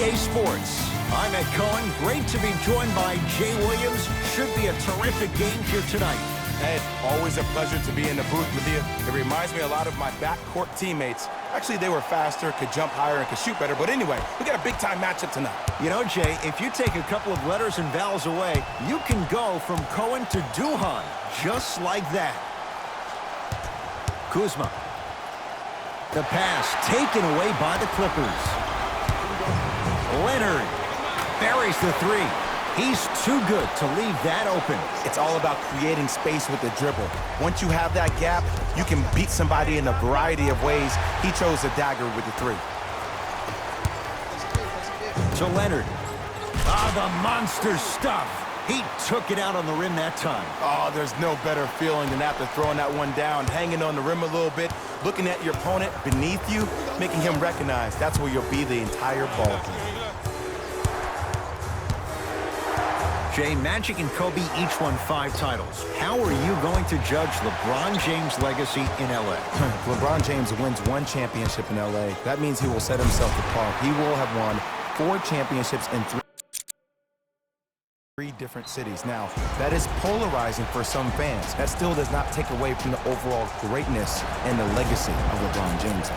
EA Sports. I'm Ed Cohen. Great to be joined by Jay Williams. Should be a terrific game here tonight. Ed, always a pleasure to be in the booth with you. It reminds me a lot of my backcourt teammates. Actually, they were faster, could jump higher, and could shoot better. But anyway, we got a big-time matchup tonight. You know, Jay, if you take a couple of letters and vowels away, you can go from Cohen to Duhan, just like that. Kuzma. The pass taken away by the Clippers. Leonard buries the three. He's too good to leave that open. It's all about creating space with the dribble. Once you have that gap, you can beat somebody in a variety of ways. He chose the dagger with the three. To Leonard. The monster stuff. He took it out on the rim that time. Oh, there's no better feeling than after throwing that one down, hanging on the rim a little bit, looking at your opponent beneath you, making him recognize that's where you'll be the entire ball game. Jay, Magic and Kobe each won 5 titles. How are you going to judge LeBron James' legacy in L.A.? LeBron James wins 1 championship in L.A. That means he will set himself apart. He will have won 4 championships in 3 different cities. Now, that is polarizing for some fans. That still does not take away from the overall greatness and the legacy of LeBron James.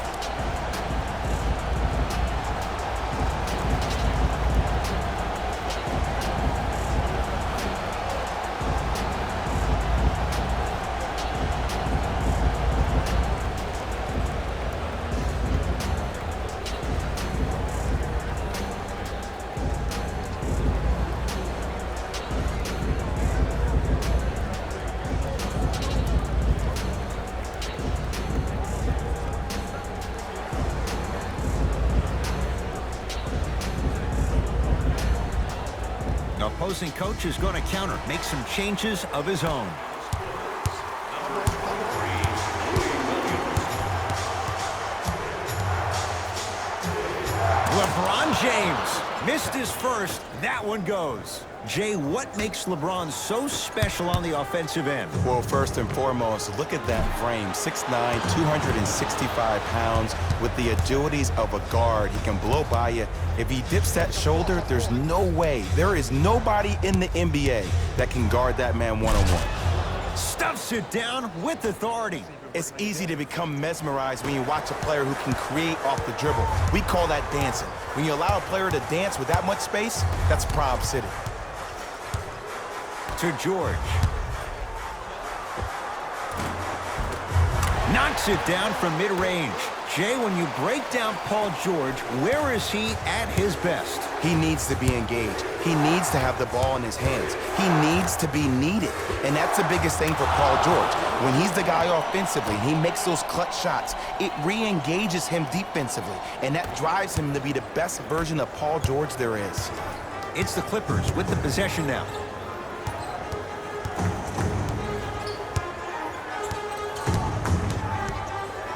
Opposing coach is going to counter, make some changes of his own. LeBron James missed his first. That one goes. Jay, what makes LeBron so special on the offensive end? Well, first and foremost, look at that frame. 6'9", 265 pounds with the agilities of a guard. He can blow by you. If he dips that shoulder, there's no way. There is nobody in the NBA that can guard that man one-on-one. Stuffs it down with authority. It's easy to become mesmerized when you watch a player who can create off the dribble. We call that dancing. When you allow a player to dance with that much space, that's Prob City. To George. Knocks it down from mid-range. Jay, when you break down Paul George, where is he at his best? He needs to be engaged. He needs to have the ball in his hands. He needs to be needed. And that's the biggest thing for Paul George. When he's the guy offensively, he makes those clutch shots. It re-engages him defensively. And that drives him to be the best version of Paul George there is. It's the Clippers with the possession now.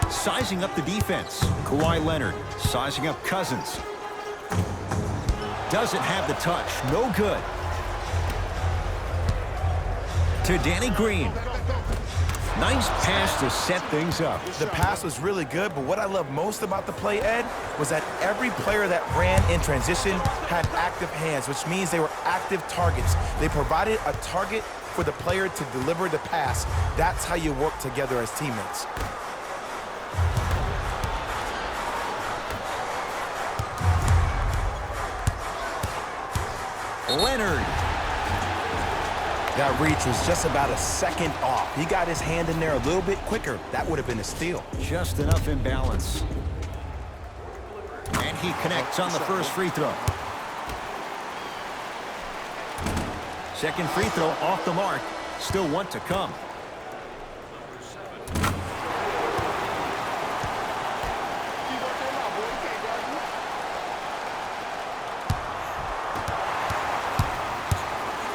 Sizing up the defense. Kawhi Leonard sizing up Cousins. Doesn't have the touch. No good. To Danny Green. Nice pass to set things up. The pass was really good, but what I love most about the play, Ed, was that every player that ran in transition had active hands, which means they were active targets. They provided a target for the player to deliver the pass. That's how you work together as teammates. Leonard. That reach was just about a second off. He got his hand in there a little bit quicker. That would have been a steal. Just enough imbalance. And he connects on the first free throw. Second free throw off the mark. Still one to come.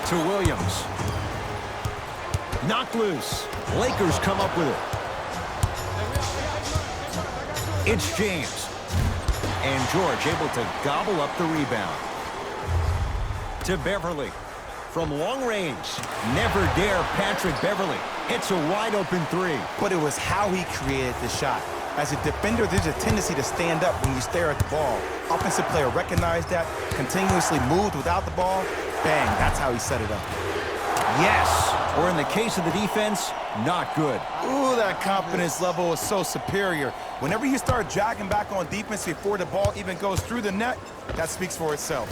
To Williams. Knocked loose. Lakers come up with it. It's James. And George able to gobble up the rebound. To Beverly. From long range. Never dare Patrick Beverly. Hits a wide open three. But it was how he created the shot. As a defender, there's a tendency to stand up when you stare at the ball. Offensive player recognized that, continuously moved without the ball. Bang, that's how he set it up. Yes, or in the case of the defense, not good. Ooh, that confidence level is so superior. Whenever you start jogging back on defense before the ball even goes through the net, that speaks for itself.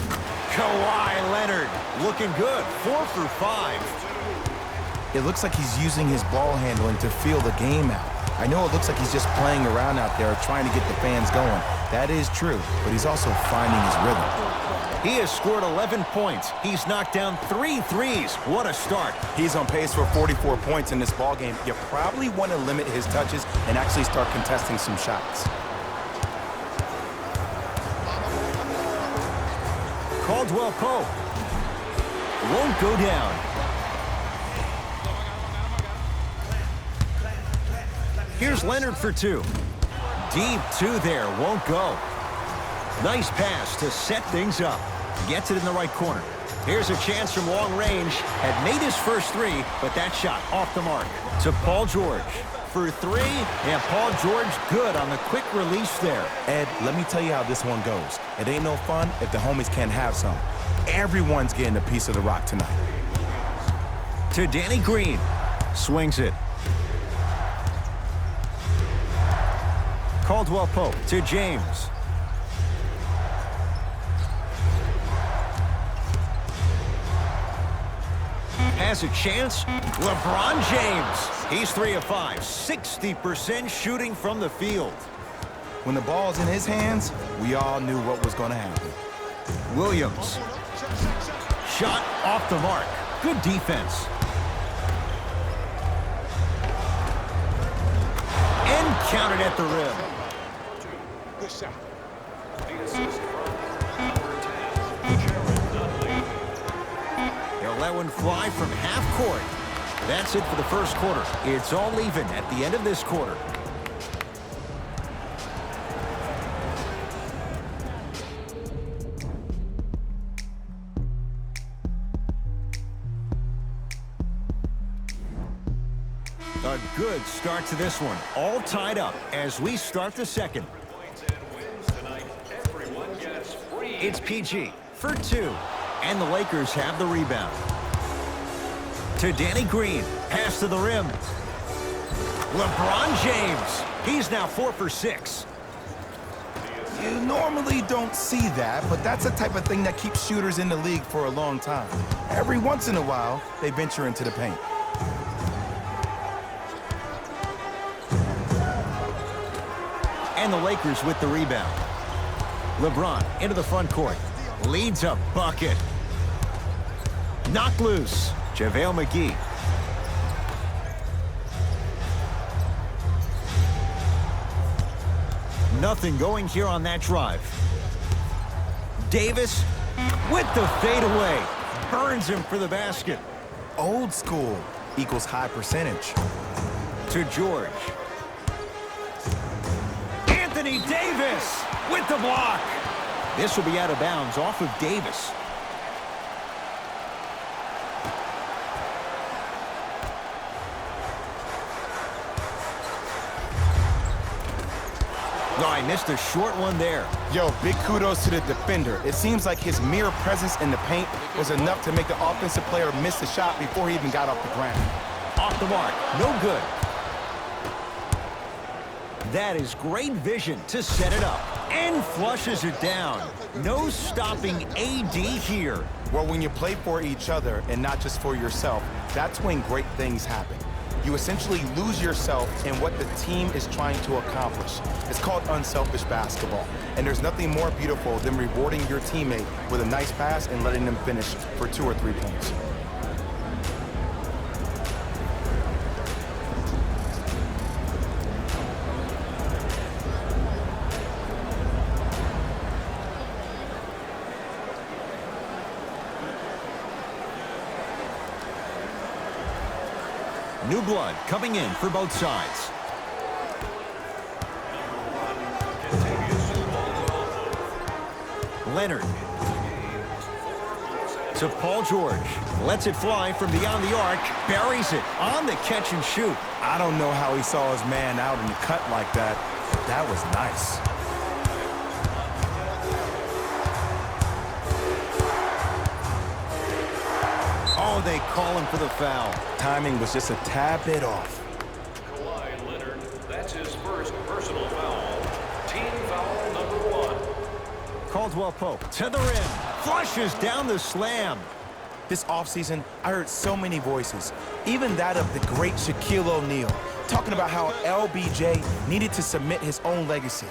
Kawhi Leonard looking good, 4 for 5. It looks like he's using his ball handling to feel the game out. I know it looks like he's just playing around out there trying to get the fans going. That is true, but he's also finding his rhythm. He has scored 11 points. He's knocked down 3 threes. What a start. He's on pace for 44 points in this ballgame. You probably want to limit his touches and actually start contesting some shots. Caldwell Pope won't go down. Here's Leonard for 2. Deep 2 there, won't go. Nice pass to set things up. Gets it in the right corner. Here's a chance from long range. Had made his first 3, but that shot off the mark. To Paul George for 3. And Paul George good on the quick release there. Ed, let me tell you how this one goes. It ain't no fun if the homies can't have some. Everyone's getting a piece of the rock tonight. To Danny Green. Swings it. Caldwell Pope to James. Has a chance. LeBron James. He's 3 of 5. 60% shooting from the field. When the ball's in his hands, we all knew what was going to happen. Williams. Shot off the mark. Good defense. And counted at the rim. Good shot. He'll let one fly from half court. That's it for the first quarter. It's all even at the end of this quarter. A good start to this one. All tied up as we start the second. It's PG for 2. And the Lakers have the rebound. To Danny Green. Pass to the rim. LeBron James. He's now 4 for 6. You normally don't see that, but that's the type of thing that keeps shooters in the league for a long time. Every once in a while, they venture into the paint. And the Lakers with the rebound. LeBron into the front court. Leads a bucket. Knocked loose. JaVale McGee. Nothing going here on that drive. Davis with the fadeaway. Burns him for the basket. Old school equals high percentage. To George. Anthony Davis with the block. This will be out of bounds off of Davis. No, I missed a short one there. Yo, big kudos to the defender. It seems like his mere presence in the paint was enough to make the offensive player miss the shot before he even got off the ground. Off the mark. No good. That is great vision to set it up. And flushes it down. No stopping AD here. Well, when you play for each other and not just for yourself, that's when great things happen. You essentially lose yourself in what the team is trying to accomplish. It's called unselfish basketball. And there's nothing more beautiful than rewarding your teammate with a nice pass and letting them finish for 2 or 3 points. New blood coming in for both sides. Leonard. To Paul George. Lets it fly from beyond the arc. Buries it on the catch and shoot. I don't know how he saw his man out in the cut like that. That was nice. Oh, they call him for the foul. Timing was just a tad bit off. Kawhi Leonard, that's his first personal foul. Team foul number 1. Caldwell Pope to the rim. Flushes down the slam. This offseason, I heard so many voices, even that of the great Shaquille O'Neal, talking about how LBJ needed to submit his own legacy.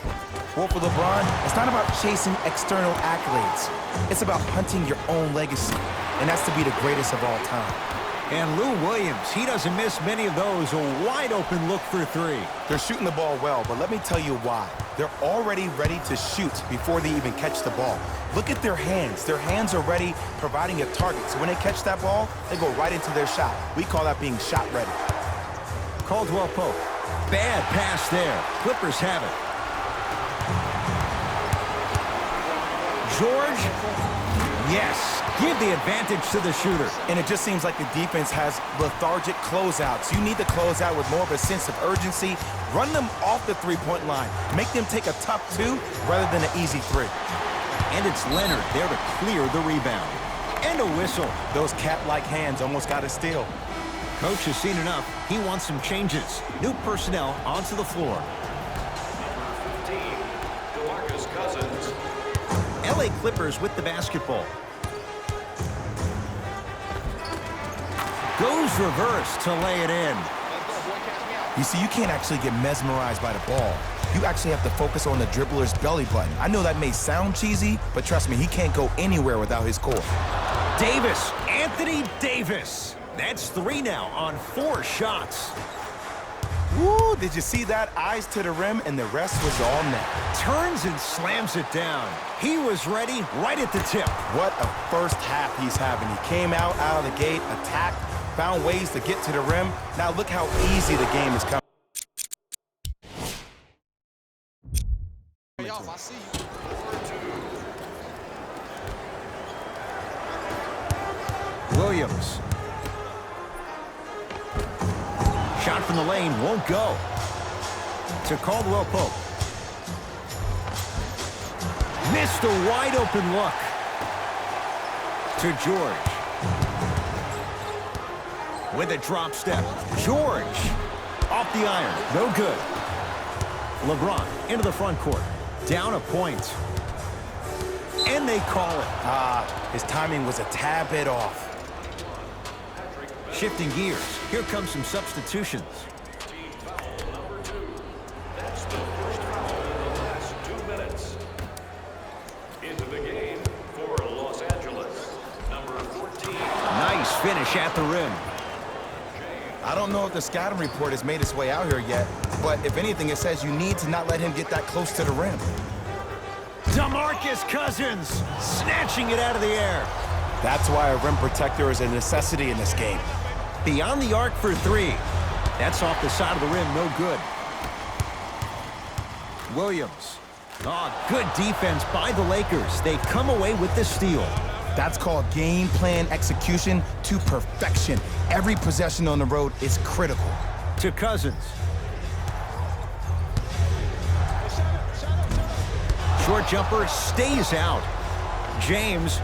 Well, for LeBron, it's not about chasing external accolades. It's about hunting your own legacy, and that's to be the greatest of all time. And Lou Williams, he doesn't miss many of those. A wide-open look for three. They're shooting the ball well, but let me tell you why. They're already ready to shoot before they even catch the ball. Look at their hands. Their hands are ready, providing a target. So when they catch that ball, they go right into their shot. We call that being shot ready. Caldwell Pope. Bad pass there. Clippers have it. George. Yes. Give the advantage to the shooter. And it just seems like the defense has lethargic closeouts. You need to close out with more of a sense of urgency. Run them off the three-point line. Make them take a tough two rather than an easy three. And it's Leonard there to clear the rebound. And a whistle. Those cat-like hands almost got a steal. Coach has seen enough. He wants some changes. New personnel onto the floor. Number 15, DeMarcus Cousins. LA Clippers with the basketball. Goes reverse to lay it in. You see, you can't actually get mesmerized by the ball. You actually have to focus on the dribbler's belly button. I know that may sound cheesy, but trust me, he can't go anywhere without his core. Davis, Anthony Davis. That's 3 now on 4 shots. Woo, did you see that? Eyes to the rim, and the rest was all net. Turns and slams it down. He was ready right at the tip. What a first half he's having. He came out of the gate, attacked, found ways to get to the rim. Now look how easy the game is coming. I see you. Williams. Shot from the lane won't go. To Caldwell Pope. Missed a wide open look. To George. With a drop step. George. Off the iron. No good. LeBron into the front court. Down a point. And they call it. His timing was a tad bit off. Shifting gears. Here comes some substitutions. Team foul number 2. That's the first foul in the last 2 minutes. Into the game for Los Angeles, number 14. Nice finish at the rim. I don't know if the scouting report has made its way out here yet, but if anything, it says you need to not let him get that close to the rim. DeMarcus Cousins snatching it out of the air. That's why a rim protector is a necessity in this game. Beyond the arc for 3. That's off the side of the rim, no good. Williams. Oh, good defense by the Lakers. They come away with the steal. That's called game plan execution to perfection. Every possession on the road is critical. To Cousins. Short jumper stays out. James.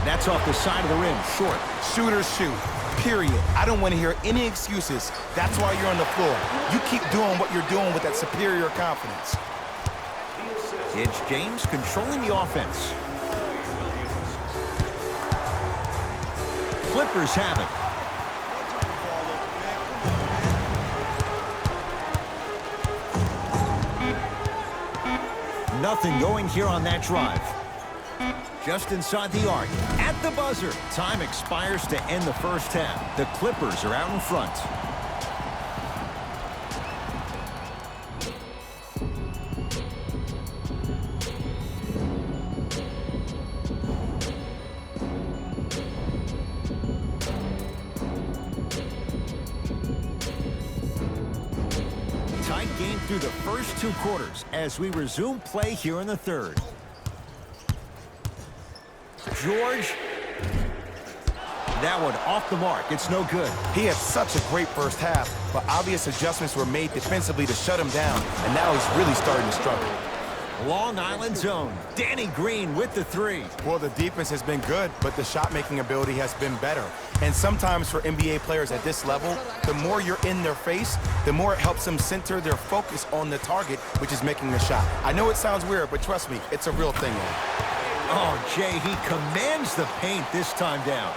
That's off the side of the rim, short. Shooters shoot, period. I don't want to hear any excuses. That's why you're on the floor. You keep doing what you're doing with that superior confidence. It's James controlling the offense. Clippers have it. Nothing going here on that drive. Just inside the arc. At the buzzer. Time expires to end the first half. The Clippers are out in front. Tight game through the first 2 quarters as we resume play here in the third. George That one off the mark. It's no good. He had such a great first half, but obvious adjustments were made defensively to shut him down, and now he's really starting to struggle. Long Island zone. Danny Green with the three. Well, the defense has been good, but the shot-making ability has been better. And sometimes for NBA players at this level, the more you're in their face, the more it helps them center their focus on the target, which is making the shot. I know it sounds weird, but trust me, it's a real thing, man. Oh, Jay, he commands the paint this time down.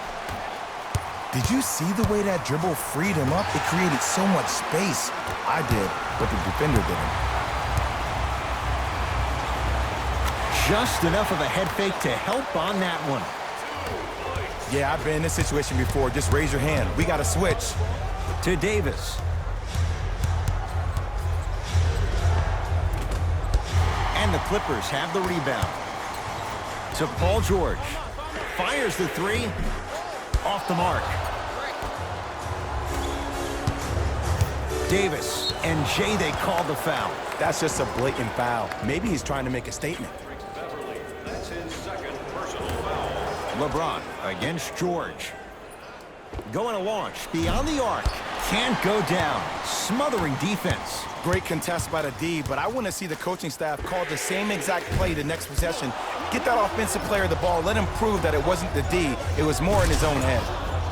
Did you see the way that dribble freed him up? It created so much space. I did, but the defender didn't. Just enough of a head fake to help on that one. Yeah, I've been in this situation before. Just raise your hand. We got to switch. To Davis. And the Clippers have the rebound. To Paul George. Fires the three. Off the mark. Davis and Jay, they call the foul. That's just a blatant foul. Maybe he's trying to make a statement. That's his second personal foul. LeBron against George. Going to launch beyond the arc. Can't go down. Smothering defense. Great contest by the D, but I want to see the coaching staff call the same exact play the next possession. Get that offensive player the ball. Let him prove that it wasn't the D. It was more in his own head.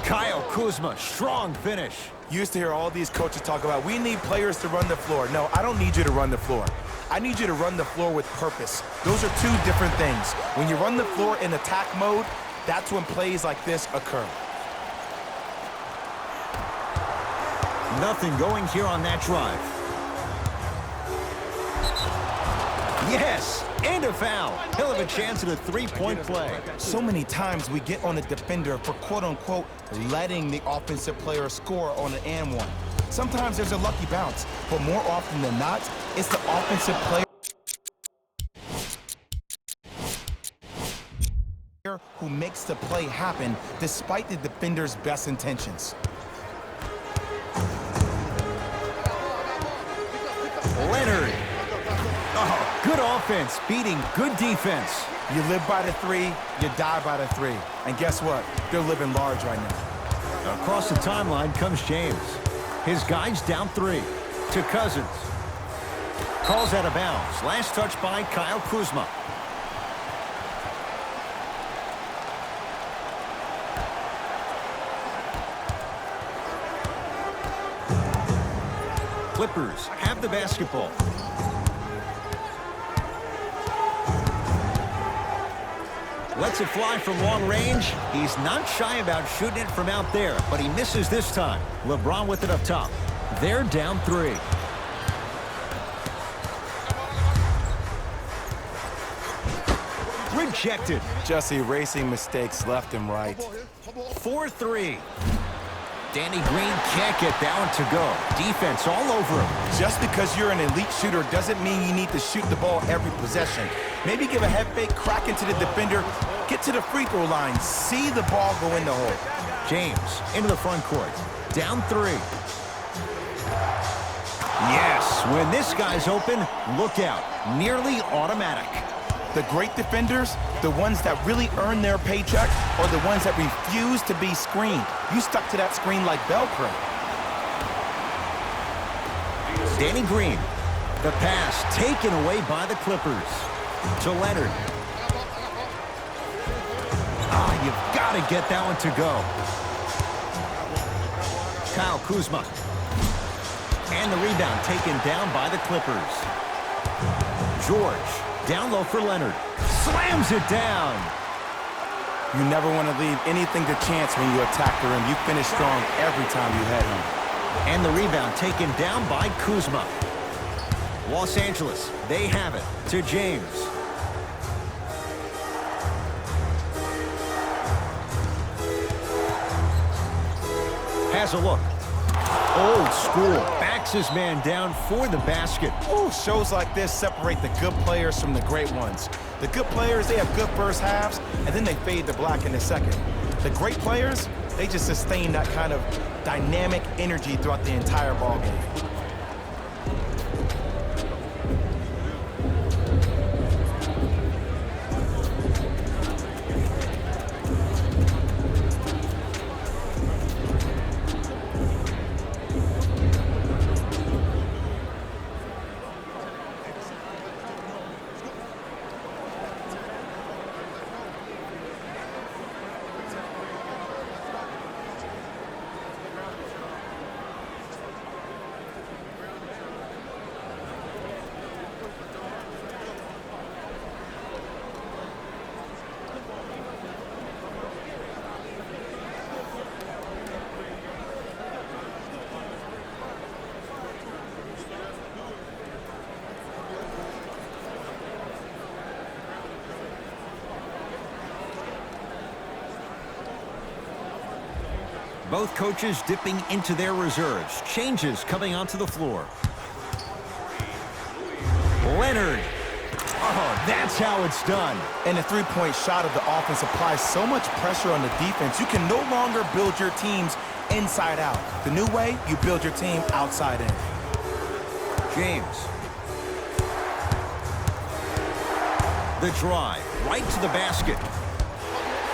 Kyle Kuzma, strong finish. You used to hear all these coaches talk about, we need players to run the floor. No, I don't need you to run the floor. I need you to run the floor with purpose. Those are two different things. When you run the floor in attack mode, that's when plays like this occur. Nothing going here on that drive. Yes, and a foul. He'll have a chance at a three-point play. So many times we get on the defender for quote-unquote letting the offensive player score on an and one. Sometimes there's a lucky bounce, but more often than not, it's the offensive player who makes the play happen despite the defender's best intentions. Leonard. Oh, good offense beating good defense. You live by the three, you die by the three. And guess what? They're living large right now. Across the timeline comes James. His guy's down three. To Cousins. Calls out of bounds. Last touch by Kyle Kuzma. Clippers have the basketball. Lets it fly from long range. He's not shy about shooting it from out there, but he misses this time. LeBron with it up top. They're down three. Rejected. Just erasing mistakes left and right. 4-3. Danny Green can't get that one to go. Defense all over him. Just because you're an elite shooter doesn't mean you need to shoot the ball every possession. Maybe give a head fake, crack into the defender, get to the free throw line, see the ball go in the hole. James into the front court. Down three. Yes, when this guy's open, look out. Nearly automatic. The great defenders, the ones that really earn their paycheck, are the ones that refuse to be screened. You stuck to that screen like Velcro. Danny Green. The pass taken away by the Clippers. To Leonard. You've got to get that one to go. Kyle Kuzma. And the rebound taken down by the Clippers. George. Down low for Leonard. Slams it down. You never want to leave anything to chance when you attack the rim. You finish strong every time you head home. And the rebound taken down by Kuzma. Los Angeles, they have it to James. Has a look. Old school. Backs his man down for the basket. Ooh, shows like this separate the good players from the great ones. The good players, they have good first halves, and then they fade to black in the second. The great players, they just sustain that kind of dynamic energy throughout the entire ball game. Both coaches dipping into their reserves. Changes coming onto the floor. Leonard. Oh, that's how it's done. And the three-point shot of the offense applies so much pressure on the defense, you can no longer build your teams inside out. The new way, you build your team outside in. James. The drive, right to the basket.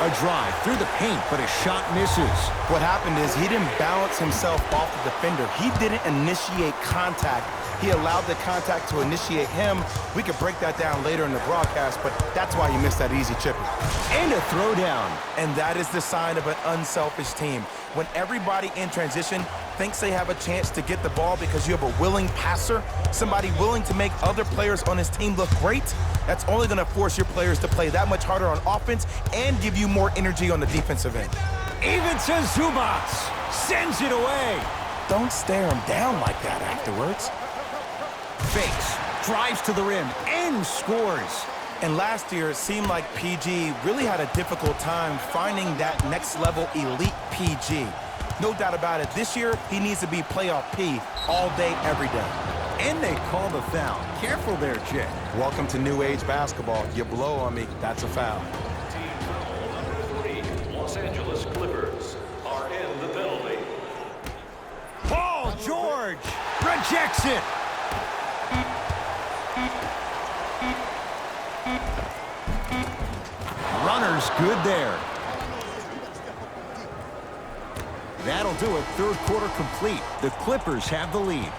A drive through the paint, but a shot misses. What happened is he didn't balance himself off the defender. He didn't initiate contact. He allowed the contact to initiate him. We could break that down later in the broadcast, but that's why he missed that easy chipper. And a throwdown. And that is the sign of an unselfish team. When everybody in transition thinks they have a chance to get the ball because you have a willing passer, somebody willing to make other players on his team look great, that's only going to force your players to play that much harder on offense and give you more energy on the defensive end. Even to Zubac. Sends it away. Don't stare him down like that afterwards. Fakes. Drives to the rim and scores. And last year, it seemed like PG really had a difficult time finding that next level elite PG. No doubt about it, this year, he needs to be playoff P all day, every day. And they call the foul. Careful there, Jay. Welcome to new age basketball. You blow on me, that's a foul. Team foul number 3. Los Angeles Clippers are in the penalty. Paul George rejects it. Runner's good there. That'll do it. Third quarter complete. The Clippers have the lead.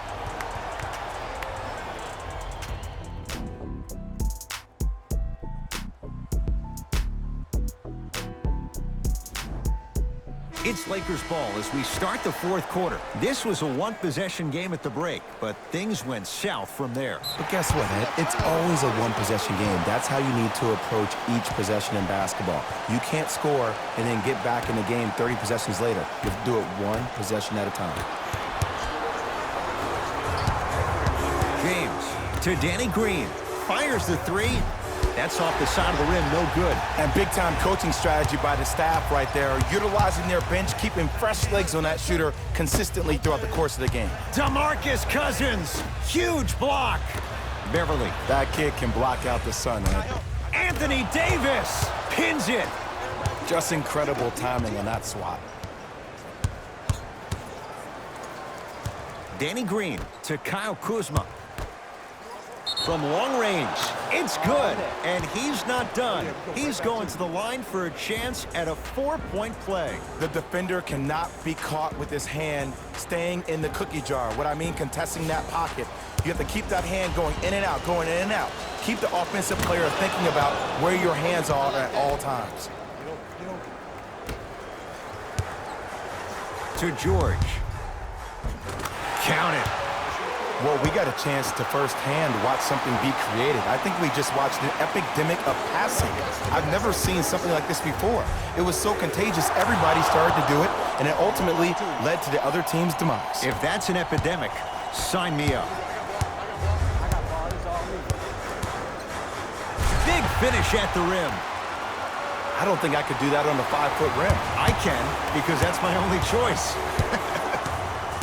It's Lakers ball as we start the fourth quarter. This was a one-possession game at the break, but things went south from there. But guess what, Ed? It's always a one-possession game. That's how you need to approach each possession in basketball. You can't score and then get back in the game 30 possessions later. You have to do it one possession at a time. James to Danny Green. Fires the three. That's off the side of the rim, no good. And big-time coaching strategy by the staff right there, utilizing their bench, keeping fresh legs on that shooter consistently throughout the course of the game. DeMarcus Cousins, huge block. Beverly. That kid can block out the sun, Ed. Anthony Davis pins it. Just incredible timing on that swat. Danny Green to Kyle Kuzma. From long range, it's good, and he's not done. He's going to the line for a chance at a 4-point play. The defender cannot be caught with his hand staying in the cookie jar. What I mean, contesting that pocket. You have to keep that hand going in and out, going in and out. Keep the offensive player thinking about where your hands are at all times. To George. Count it. Well, we got a chance to firsthand watch something be created. I think we just watched an epidemic of passing. I've never seen something like this before. It was so contagious, everybody started to do it, and it ultimately led to the other team's demise. If that's an epidemic, sign me up. Big finish at the rim. I don't think I could do that on the 5-foot rim. I can, because that's my only choice.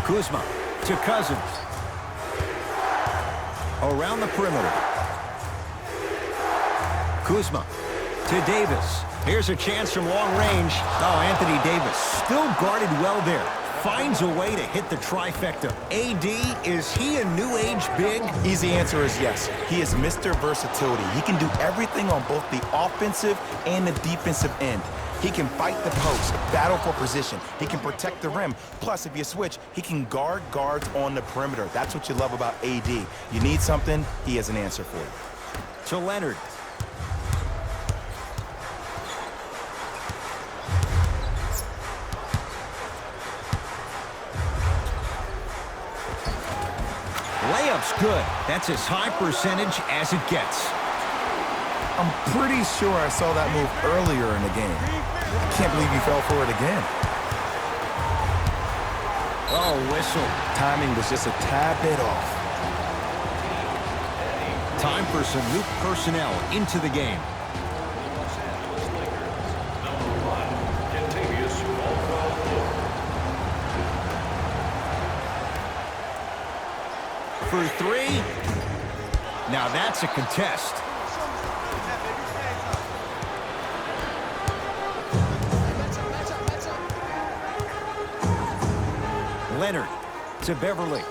Kuzma to Cousins. Around the perimeter. Kuzma to Davis. Here's a chance from long range. Oh, Anthony Davis still guarded well there. Finds a way to hit the trifecta. AD, is he a new age big? Easy answer is yes. He is Mr. Versatility. He can do everything on both the offensive and the defensive end. He can fight the post, battle for position. He can protect the rim. Plus, if you switch, he can guard guards on the perimeter. That's what you love about AD. You need something, he has an answer for you. To Leonard. Layup's good. That's as high percentage as it gets. I'm pretty sure I saw that move earlier in the game. I can't believe he fell for it again. Oh, whistle. Timing was just a tad bit off. Time for some new personnel into the game. Los Angeles Lakers, number 1, Kentavious Caldwell-Pope. for three. Now that's a contest. Leonard to Beverly.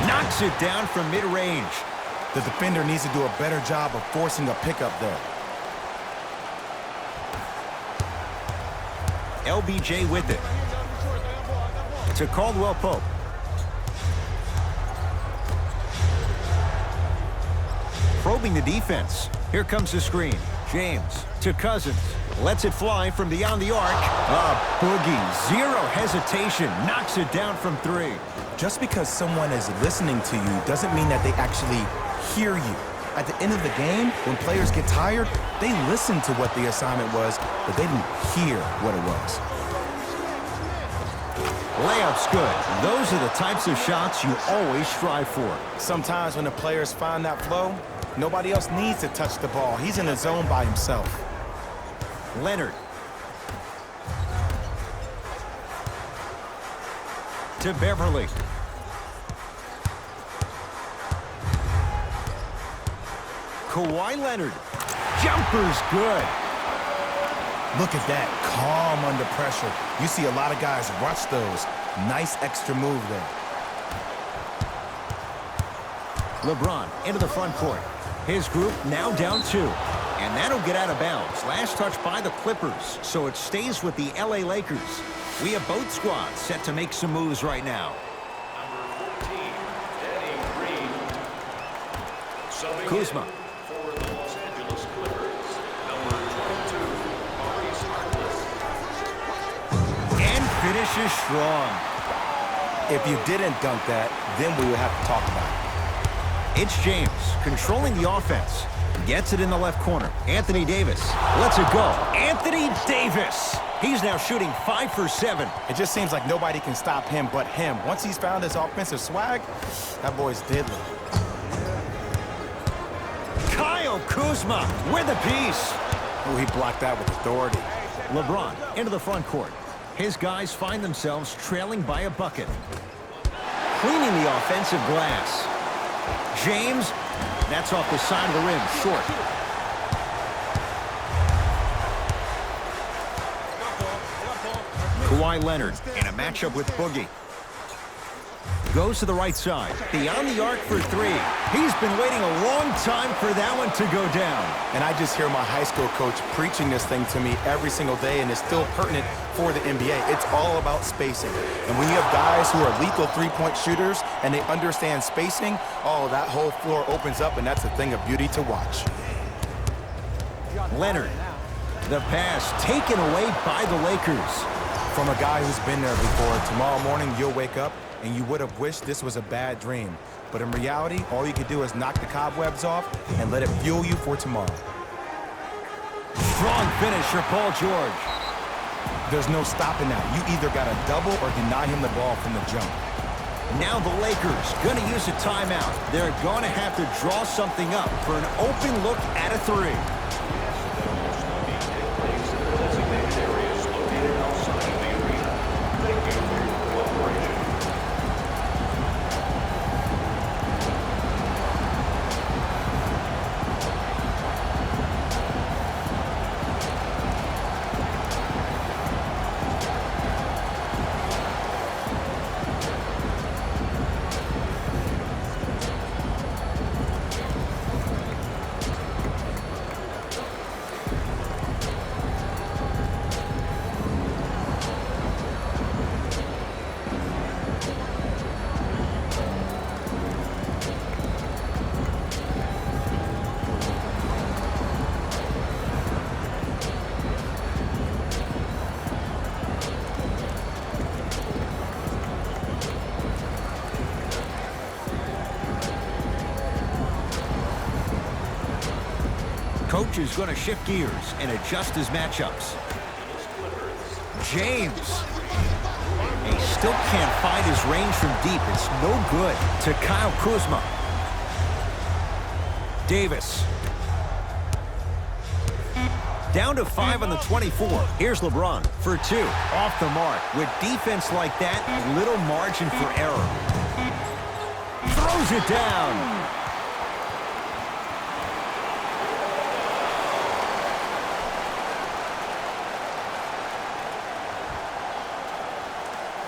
Knocks it down from mid-range. The defender needs to do a better job of forcing a pickup there. LBJ with it. To Caldwell Pope. Probing the defense. Here comes the screen. James to Cousins. Lets it fly from beyond the arc. A boogie. Zero hesitation. Knocks it down from three. Just because someone is listening to you doesn't mean that they actually hear you. At the end of the game, when players get tired, they listen to what the assignment was, but they didn't hear what it was. Layup's good. Those are the types of shots you always strive for. Sometimes when the players find that flow, nobody else needs to touch the ball. He's in the zone by himself. Leonard. To Beverly. Kawhi Leonard. Jumper's good. Look at that, calm under pressure. You see a lot of guys rush those. Nice extra move there. LeBron into the front court. His group now down 2. And that'll get out of bounds. Last touch by the Clippers, so it stays with the LA Lakers. We have both squads set to make some moves right now. Number 14, Danny Green. Subbing Kuzma. in for the Los Angeles Clippers. Number 22, Maurice Harkless. And finishes strong. If you didn't dunk that, then we would have to talk about it. It's James controlling the offense. Gets it in the left corner. Anthony Davis lets it go. Anthony Davis. He's now shooting 5 for 7. It just seems like nobody can stop him but him. Once he's found his offensive swag, that boy's deadly. Kyle Kuzma with a piece. Oh, he blocked that with authority. LeBron into the front court. His guys find themselves trailing by a bucket. Cleaning the offensive glass. James, that's off the side of the rim, short. Kawhi Leonard in a matchup with Boogie. Goes to the right side. Beyond the arc for 3. He's been waiting a long time for that one to go down. And I just hear my high school coach preaching this thing to me every single day, and it's still pertinent for the NBA. It's all about spacing. And when you have guys who are lethal three-point shooters and they understand spacing, oh, that whole floor opens up, and that's a thing of beauty to watch. Leonard. The pass taken away by the Lakers. From a guy who's been there before, tomorrow morning you'll wake up and you would have wished this was a bad dream. But in reality, all you can do is knock the cobwebs off and let it fuel you for tomorrow. Strong finish for Paul George. There's no stopping that. You either got to double or deny him the ball from the jump. Now the Lakers going to use a timeout. They're going to have to draw something up for an open look at a 3. Coach is going to shift gears and adjust his matchups. James. He still can't find his range from deep. It's no good to Kyle Kuzma. Davis. Down to 5 on the 24. Here's LeBron for 2. Off the mark. With defense like that, little margin for error. Throws it down.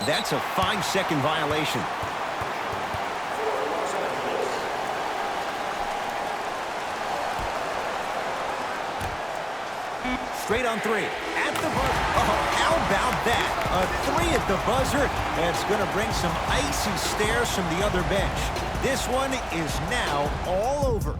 That's a 5-second violation. Straight on 3. At the buzzer. Oh, how about that? A 3 at the buzzer. That's going to bring some icy stares from the other bench. This one is now all over.